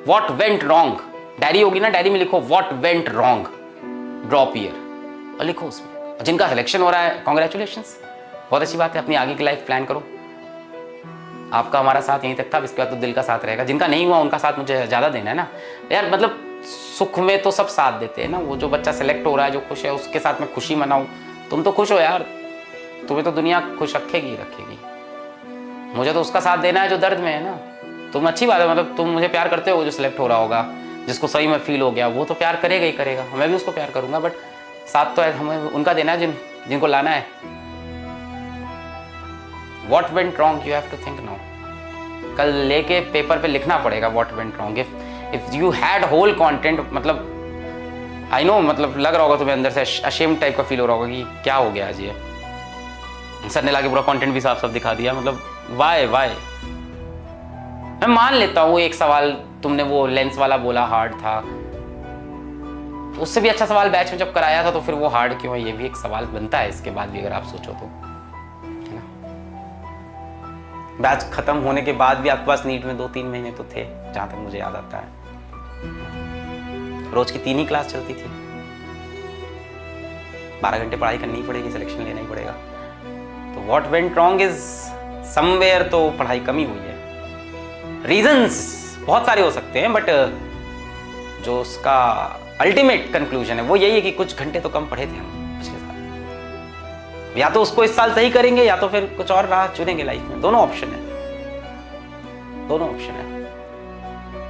What went wrong, diary होगी ना, diary में लिखो what went wrong, drop year और लिखो उसमें। जिनका सिलेक्शन हो रहा है कॉन्ग्रेचुलेशंस, बहुत अच्छी बात है, अपनी आगे की लाइफ प्लान करो। आपका हमारा साथ यहीं तक था, इसके बाद तो दिल का साथ रहेगा। जिनका नहीं हुआ उनका साथ मुझे ज़्यादा देना है ना यार, मतलब सुख में तो सब साथ देते हैं ना। वो जो बच्चा सेलेक्ट हो रहा है, जो खुश है, उसके साथ में खुशी मनाऊं। तुम तो खुश हो यार, तुम्हें तो दुनिया खुश रखेगी रखेगी, मुझे तो उसका साथ देना है जो दर्द में है ना। तुम अच्छी बात है, मतलब तुम मुझे प्यार करते हो, जो सिलेक्ट हो रहा होगा, जिसको सही में फील हो गया, वो तो प्यार करेगा ही करेगा, मैं भी उसको प्यार करूंगा, बट साथ तो है हमें उनका देना है जिनको लाना है। What went wrong you have to think now. कल लेके पेपर पे लिखना पड़ेगा what went wrong. If you had whole content, मतलब I know, मतलब लग रहा होगा तुम्हें अंदर से ashamed टाइप का फील हो रहा होगा कि क्या हो गया आज ये, सर ने लाके पूरा कंटेंट भी साफ साफ दिखा दिया, मतलब वाई। मैं मान लेता हूँ एक सवाल तुमने वो लेंस वाला बोला हार्ड था, उससे भी अच्छा सवाल बैच में जब कराया था, तो फिर वो हार्ड क्यों है, ये भी एक सवाल बनता है इसके बाद भी, अगर आप सोचो तो। बैच खत्म होने के बाद भी आपके पास नीट में 2-3 महीने तो थे, जहां तक मुझे याद आता है। रोज की 3 ही क्लास चलती थी, 12 घंटे पढ़ाई करनी पड़ेगी, सिलेक्शन लेना ही पड़ेगा। तो what went wrong is somewhere, तो पढ़ाई कमी हुई है। रीजंस बहुत सारे हो सकते हैं, बट जो उसका अल्टीमेट कंक्लूजन है वो यही है कि कुछ घंटे तो कम पढ़े थे हम पिछले साल। या तो उसको इस साल सही करेंगे, या तो फिर कुछ और राह चुनेंगे लाइफ में। दोनों ऑप्शन है।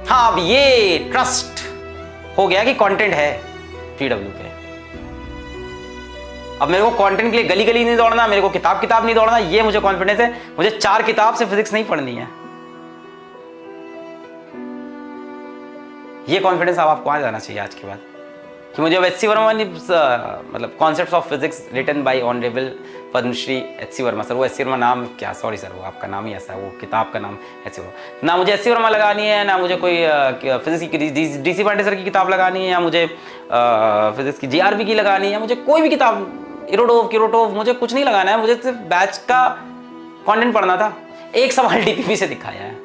हाँ, अब ये ट्रस्ट हो गया कि कंटेंट है पीडब्ल्यू पे। अब मेरे को कंटेंट के लिए गली गली नहीं दौड़ना, मेरे को किताब नहीं दौड़ना, ये मुझे कॉन्फिडेंस है। मुझे 4 किताब से फिजिक्स नहीं पढ़नी है। ये कॉन्फिडेंस आपको आ जाना चाहिए आज के बाद कि मुझे एच.सी. वर्मा ने मतलब concepts of physics written by honourable Padmashri H C. Verma sir. वो एच.सी. वर्मा नाम क्या, सॉरी सर, वो आपका नाम ही ऐसा है, वो किताब का नाम एच.सी. वर्मा। ना मुझे एच.सी. वर्मा लगानी है, ना मुझे कोई फिजिक्स की डी.सी. पांडे सर की किताब लगानी है, या मुझे फिजिक्स की जी.आर.बी. की लगानी है, मुझे कोई भी किताब इरोटोव मुझे कुछ नहीं लगाना है। मुझे सिर्फ बैच का कॉन्टेंट पढ़ना था। एक सवाल डीपीपी से दिखाया है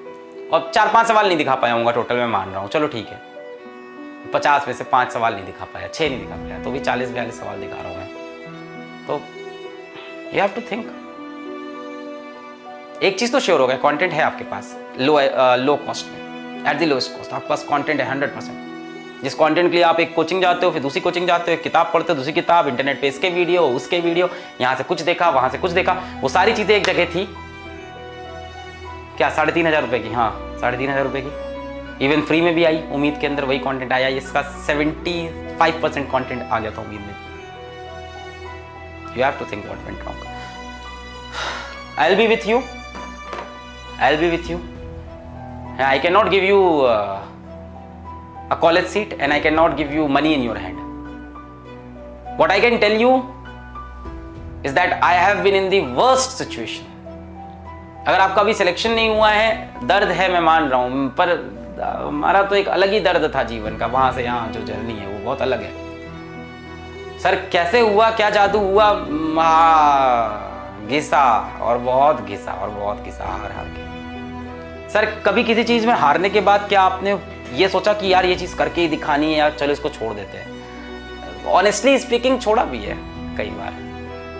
और 4-5 सवाल नहीं दिखा पाया हूँगा टोटल, मैं मान रहा हूँ, चलो ठीक है। 50 में से 5 सवाल नहीं दिखा पाया, 6 नहीं दिखा पाया, तो भी 40-42 सवाल दिखा रहा हूं मैं। तो यू हैव टू थिंक। एक चीज तो श्योर हो गया, कंटेंट है आपके पास लो कॉस्ट में, एट द लोएस्ट कॉस्ट आपके पास कंटेंट है 100%। जिस कंटेंट के लिए आप एक कोचिंग जाते हो, फिर दूसरी कोचिंग जाते हो, किताब पढ़ते हो, दूसरी किताब, इंटरनेट पे इसके वीडियो, उसके वीडियो, यहाँ से कुछ देखा, वहां से कुछ देखा, वो सारी चीजें एक जगह थी। क्या 3,500 रुपए की? हाँ, 3,500 रुपए की। इवन फ्री में भी आई, उम्मीद के अंदर वही कंटेंट आया। इसका 75% कंटेंट आ गया था उम्मीद में। You have to think what went wrong. I will be with you, I can not give you a college seat and I cannot give you money in your hand. What I can tell you is that I have been in the worst situation. अगर आपका अभी selection नहीं हुआ है, दर्द है, मैं मान रहा हूं, पर हमारा तो एक अलग ही दर्द था जीवन का। वहां से यहाँ जो जर्नी है वो बहुत अलग है। सर कैसे हुआ, क्या जादू हुआ? घिसा और बहुत घिसा हार के। सर कभी किसी चीज में हारने के बाद क्या आपने ये सोचा कि यार ये चीज करके ही दिखानी है, यार चलो इसको छोड़ देते हैं? ऑनेस्टली स्पीकिंग छोड़ा भी है कई बार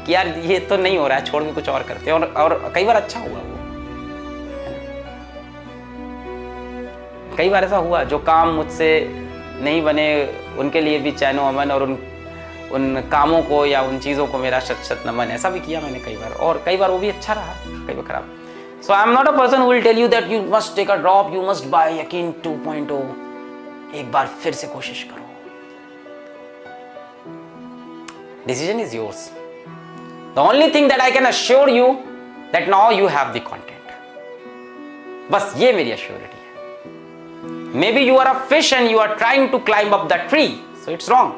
कि यार ये तो नहीं हो रहा है, छोड़ के कुछ और करते हैं, और कई बार अच्छा हुआ वो। कई बार ऐसा हुआ जो काम मुझसे नहीं बने उनके लिए भी चैनो अमन, और उन कामों को या उन चीज़ों को मेरा शत नमन, ऐसा भी किया मैंने कई बार, और कई बार वो भी अच्छा रहा, कई बार खराब। So I am not a person who will tell you that you must take a drop, you must buy यकीन 2.0। एक बार फिर से कोशिश करो। Decision is yours. The only thing that I can assure you that now you have the content. बस ये मेरी assurity है। Maybe you are a fish and you are trying to climb up that tree, so it's wrong.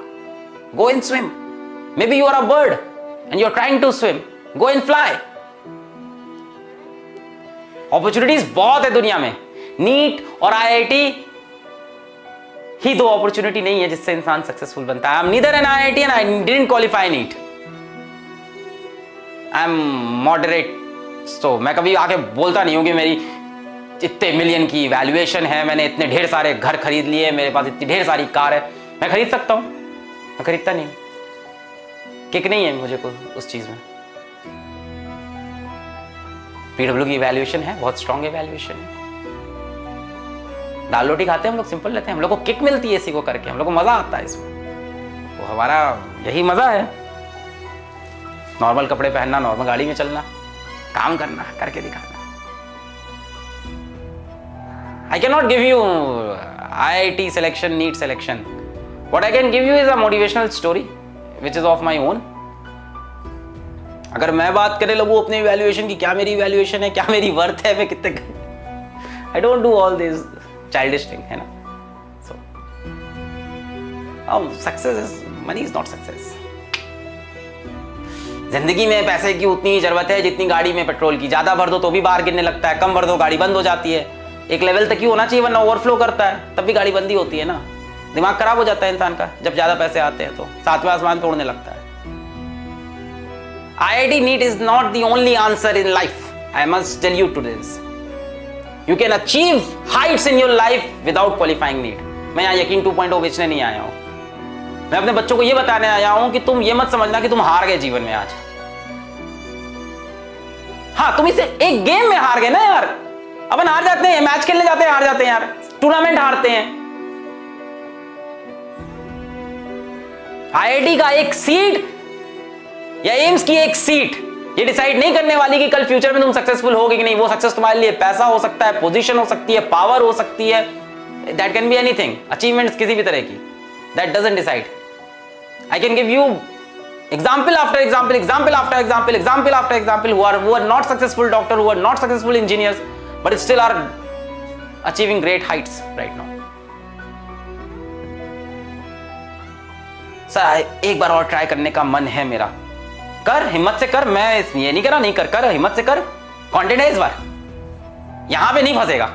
Go and swim. Maybe you are a bird and you are trying to swim. Go and fly. Opportunities बहुत है दुनिया में। NEET और IIT ही 2 opportunity नहीं है जिससे इंसान successful बनता है। I am neither an IIT and I didn't qualify NEET. I am moderate, तो मैं कभी आके बोलता नहीं हूं कि मेरी इतने मिलियन की वैल्यूएशन है, मैंने इतने ढेर सारे घर खरीद लिए, मेरे पास इतनी ढेर सारी कार है, मैं खरीद सकता हूं? मैं खरीदता नहीं, किक नहीं है मुझे को उस चीज में। पीडब्ल्यू की वैल्यूएशन है, बहुत स्ट्रॉन्ग वैल्यूएशन है। दाल रोटी खाते हैं हम लोग, सिंपल रहते हैं, हम लोग को किक मिलती है इसी को करके, हम लोग को मजा आता है इसमें, तो हमारा यही मजा है। नॉर्मल कपड़े पहनना, नॉर्मल गाड़ी में चलना, काम करना, करके दिखाना। I cannot give you IIT selection, NEET selection. What I can give you is a motivational story, which is of my own. अगर मैं बात करने लगूं अपनी इवैल्यूएशन की, क्या मेरी इवैल्यूएशन है, क्या मेरी वर्थ है, मैं कितने, I don't do all this childish thing, है ना? So, success is, money is not success. जिंदगी में पैसे की उतनी जरूरत है जितनी गाड़ी में पेट्रोल की। ज्यादा भर दो तो भी बाहर गिरने लगता है, कम भर दो गाड़ी बंद हो जाती है। एक लेवल तक ही होना चाहिए, वरना ओवरफ्लो करता है, तब भी गाड़ी बंदी होती है ना। दिमाग खराब हो जाता है इंसान का जब ज्यादा पैसे आते हैं, तो सातवें आसमान तोड़ने लगता है। IIT NEET is not the only answer in life. I must tell you to this. You can achieve heights in your life without qualifying NEET. मैं यहाँ यकीन 2.0 बेचने नहीं आया हूँ, मैं अपने बच्चों को ये बताने आया हूँ कि तुम ये मत समझना कि तुम हार गए जीवन में आज। हाँ, तुम इसे एक गेम में हार गए ना यार, अपन हार जाते हैं, मैच खेलने जाते हैं हार जाते हैं यार, टूर्नामेंट हारते हैं। IIT का एक सीट या एम्स की एक सीट ये डिसाइड नहीं करने वाली कि कल फ्यूचर में तुम सक्सेसफुल होगे कि नहीं। वो सक्सेस तुम्हारे लिए पैसा हो सकता है, पोजीशन हो सकती है, पावर हो सकती है, that can be anything, achievements किसी भी तरह की, that doesn't decide. I can give you example after example, example after example, example after example who are not successful doctor, who are not successful engineers, but still are achieving great heights right now. Sir एक बार और try करने का मन है मेरा, कर, हिम्मत से कर, मैं ये नहीं करा, नहीं कर, कर हिम्मत से कर, कॉन्टेंट है इस बार, यहां पे नहीं फंसेगा,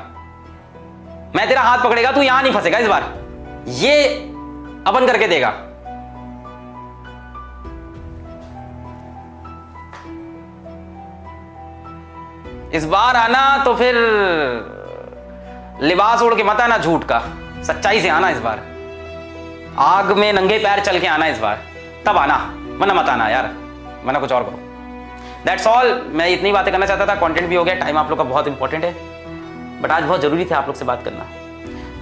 मैं तेरा हाथ पकड़ेगा, तू यहां नहीं फंसेगा इस बार, ये अपन करके देगा। इस बार आना तो फिर लिबास ओढ़ के मत आना झूठ का, सच्चाई से आना इस बार, आग में नंगे पैर चल के आना इस बार, तब आना, वरना मत आना यार, वरना कुछ और करो। दैट्स ऑल, मैं इतनी बातें करना चाहता था, कंटेंट भी हो गया, टाइम आप लोग का बहुत इंपॉर्टेंट है, बट आज बहुत जरूरी था आप लोग से बात करना।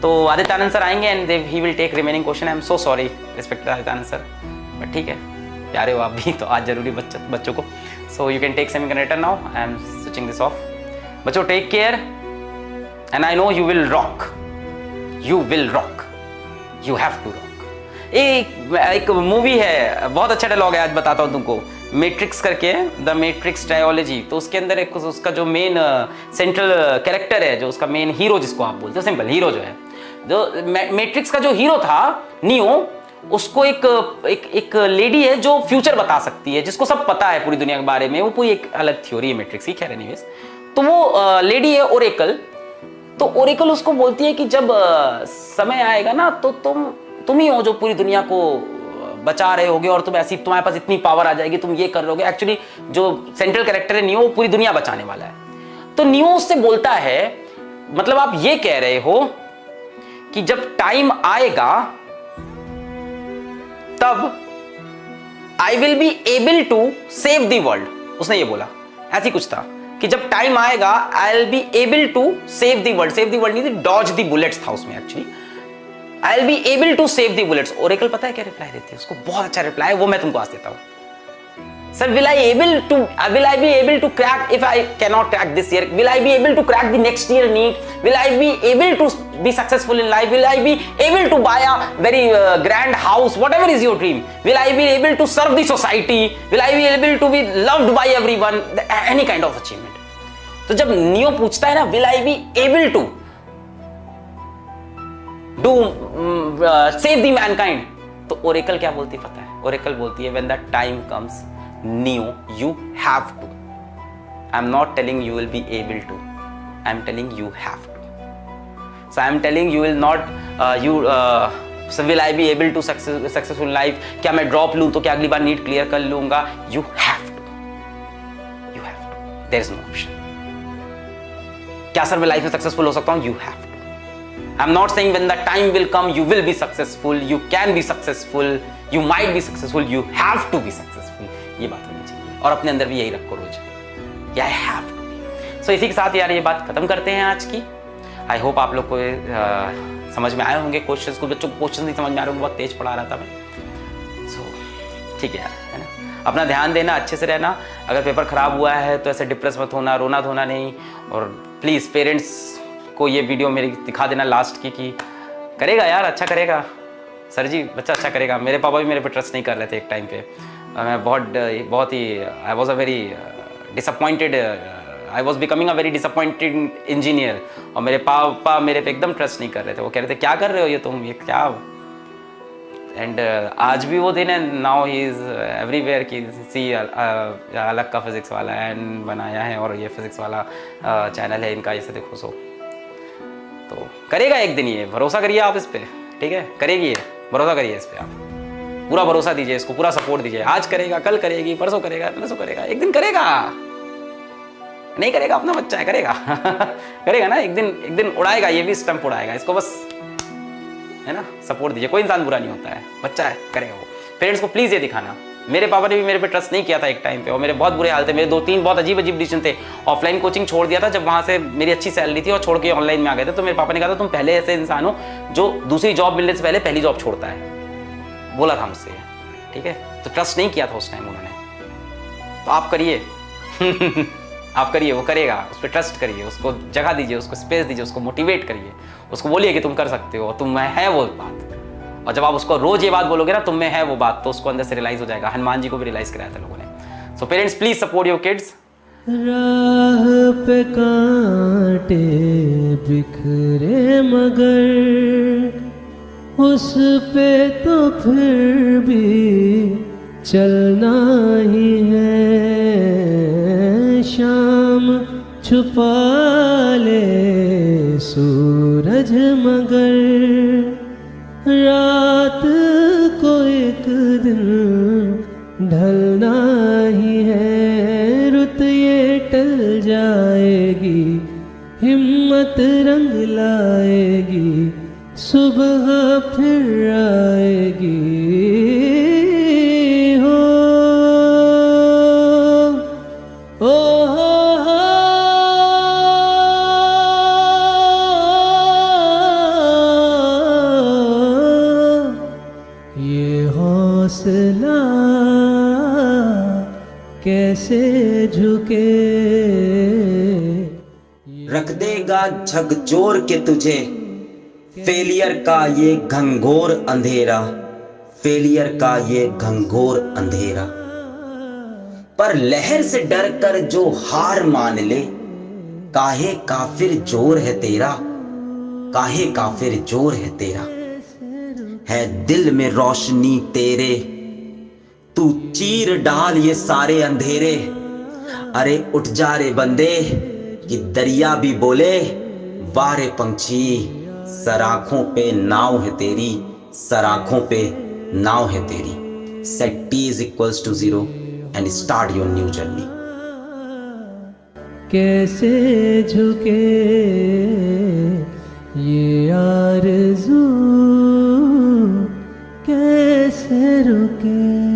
तो आदित्य आनंद सर आएंगे and he will take remaining question. I am so sorry respected Aditya Anand sir, but ठीक है, प्यारे हो आप भी, तो आज जरूरी बच्चों को। So you can take semiconductor now, I am switching this off. बच्चों take care and I know you will rock, you will rock, you have to rock. एक मूवी है, बहुत अच्छा डायलॉग है, आज बताता हूँ तुमको, मैट्रिक्स करके, द मैट्रिक्स ट्रायोलॉजी। तो उसके अंदर एक उसका जो मेन सेंट्रल कैरेक्टर है, जो उसका मेन हीरो जिसको आप बोलते हो, सिंपल हीरो जो है, जो मैट्रिक्स का जो हीरो था नियो, उसको एक लेडी है जो फ्यूचर बता सकती है, जिसको सब पता है पूरी दुनिया के बारे में, वो पूरी एक अलग थ्योरी है मैट्रिक्स की, खैर एनीवेज। तो वो लेडी है ओरेकल, तो ओरेकल उसको बोलती है कि जब समय आएगा ना, तो तुम ही हो जो पूरी दुनिया को बचा रहे होगे, और तुम्हारे पास इतनी पावर आ जाएगी, तुम ये कर रहे होगे। एक्चुअली जो सेंट्रल कैरेक्टर है नियो, वो पूरी दुनिया बचाने वाला है। तो नियो उससे बोलता है, मतलब आप ये कह रहे हो कि जब टाइम आएगा तब I will be able to save the world, उसने ये बोला, ऐसी कुछ था कि जब टाइम आएगा I will be able to save the world. Save the world नहीं थी, डॉज द बुलेट्स था उसमें actually, I will be able to save the bullets. Oracle पता है क्या रिप्लाई देती है उसको, बहुत अच्छा रिप्लाई है, वो मैं तुमको आज देता हूं। Sir will I be able to crack, if I cannot crack this year, will I be able to crack the next year NEET? Will I be able to be successful in life? Will I be able to buy a very grand house? Whatever is your dream. Will I be able to serve the society? Will I be able to be loved by everyone? Any kind of achievement. तो जब neo पूछता है ना, will I be able to do save the mankind, तो Oracle क्या बोलती पता है? ओरेकल बोलती है when that time comes, Neo, you have to. I'm not telling you will be able to. I'm telling you have to. So I'm telling you will not. So will I be able to successful life? क्या मैं drop लूँ तो क्या अगली बार NEET clear कर लूँगा? You have to. You have to. There is no option. क्या sir मैं लाइफ में सक्सेसफुल हो सकता हूँ? You have to. I am not saying when the time will come you will be successful, you can be successful, you might be successful, you have to be successful. ये बात होनी चाहिए और अपने अंदर भी यही रखो रोज, आई हैव टू बी। सो इसी के साथ यार ये बात खत्म करते हैं आज की। आई होप आप लोग को समझ में आए होंगे क्वेश्चंस। कुछ बच्चों को क्वेश्चन नहीं समझ में आ रहे होंगे, बहुत तेज पढ़ा रहा था मैं। सो ठीक है यार, है ना, अपना ध्यान देना, अच्छे से रहना। अगर पेपर खराब हुआ है तो ऐसे डिप्रेस मत होना, रोना धोना नहीं। और प्लीज़ पेरेंट्स को ये वीडियो मेरी दिखा देना लास्ट की कि करेगा यार, अच्छा करेगा सर जी, बच्चा अच्छा करेगा। मेरे पापा भी मेरे पे ट्रस्ट नहीं कर रहे थे एक टाइम पे। मैं बहुत ही I was a very disappointed, I was becoming a very disappointed engineer. और मेरे पापा मेरे पे एकदम ट्रस्ट नहीं कर रहे थे। वो कह रहे थे क्या कर रहे हो ये तुम, ये क्या। एंड आज भी वो दिन है, नाउ ही इज़ एवरीवेयर की सी अलग का फिज़िक्स वाला एंड बनाया है और ये फिज़िक्स वाला चैनल है इनका, इसे देखो। सो तो करेगा एक दिन, ये भरोसा करिए आप इस पर, ठीक है, करेगी ये, भरोसा करिए इस पर, आप पूरा भरोसा दीजिए इसको, पूरा सपोर्ट दीजिए। आज करेगा, कल करेगी, परसों करेगा, परसों करेगा, एक दिन करेगा। नहीं करेगा अपना बच्चा है, करेगा करेगा ना, एक दिन उड़ाएगा, ये भी स्टंप उड़ाएगा। इसको बस, है ना, सपोर्ट दीजिए। कोई इंसान बुरा नहीं होता है, बच्चा है, करेगा वो। पेरेंट्स को प्लीज़ ये दिखाना। मेरे पापा ने भी मेरे पे ट्रस्ट नहीं किया था एक टाइम पे, और मेरे बहुत बुरे हाल थे। मेरे 2-3 बहुत अजीब डिसीजन थे। ऑफलाइन कोचिंग छोड़ दिया था जब वहाँ से मेरी अच्छी सैलरी थी, और छोड़ के ऑनलाइन में आ गए थे। तो मेरे पापा ने कहा था तुम पहले ऐसे इंसान हो जो दूसरी जॉब मिलने से पहले पहली जॉब छोड़ता है, बोला था मुझसे, ठीक है। तो ट्रस्ट नहीं किया था उस टाइम उन्होंने। तो आप करिए आप करिए, वो करेगा, उस पर ट्रस्ट करिए, उसको जगह दीजिए, उसको स्पेस दीजिए, उसको मोटिवेट करिए, उसको बोलिए कि तुम कर सकते हो, तुम में है वो बात। और जब आप उसको रोज ये बात बोलोगे ना, तुम में है वो बात, तो उसको अंदर से रियलाइज हो जाएगा। हनुमान जी को भी रियलाइज कराया था लोगों ने। So parents please support your kids. राह पे कांटे बिखरे मगर उस पे तो फिर भी चलना ही है। शाम छुपा ले सूरज मगर रात को एक दिन ढलना ही है। रुत ये टल जाएगी, हिम्मत रंग लाएगी, सुबह फिर आएगी। हौसला कैसे झुके, रख देगा झकझोर के तुझे फेलियर का ये घंघोर अंधेरा, फेलियर का ये घंघोर अंधेरा। पर लहर से डर कर जो हार मान ले, काहे काफिर जोर है तेरा, काहे काफिर जोर है तेरा। है दिल में रोशनी तेरे, तू चीर डाल ये सारे अंधेरे। अरे उठ जा रे बंदे कि दरिया भी बोले, वारे पंछी सराखों पे नाव है तेरी, सराखों पे नाव है तेरी। Set t is equals to 0 and start your new journey. कैसे झुके ये आरज़ू, कैसे रुके।